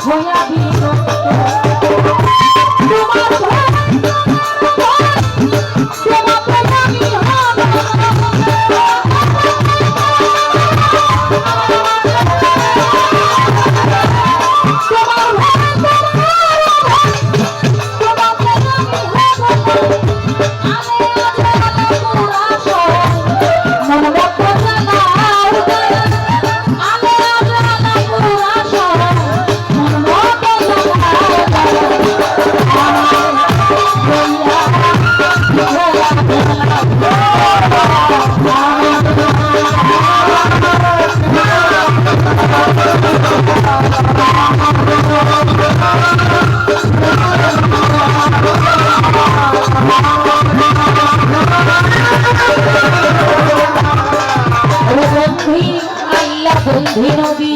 হইয়া বিরক্ত তোমার নদী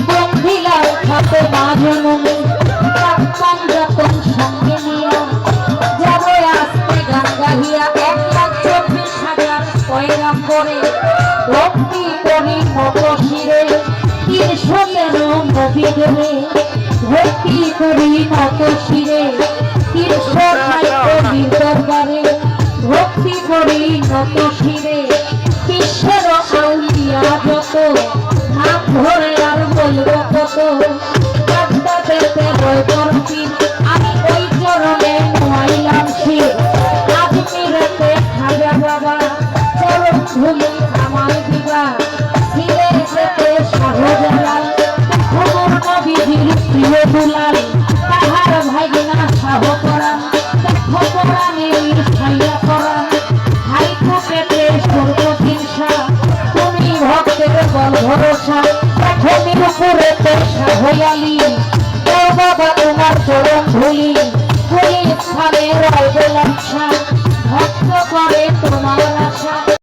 বন্ধিলার খাতে মাজনমী কাপ্তান যতন সঙ্গে নিয়া যাবো আসতে গান গাহিয়া 1,24,000 পয়রাম করে ভক্তি করি মত শিরে 313 নবী দেবে ভক্তি করি মত শিরে 360 দরবারে ভক্তি করি মত শিরে বিশ্বের আউলিয়া যত নাম ধরে আর বলবো কত কাঁদতে বৈবর্তী আমি ওই চরণে নোয়াইলাম শির আজ মিরাতে খাজা বাবা চরণ ধুলি আমার দিবা ফিরে যেতে শাহজালাল খবর নবীজির প্রিয় দুলাল তাহার ভাইগনা শাহ করান খবরানের ছাইয়া করান হাইকোর্টে সর্বহিংসা তুমি ভক্তের বল ভরসা প্রথমের উপরে পেশা হইয়ালি ও বাবা তোমার চরণ ধুলি স্থানে রয় বলাচ্ছা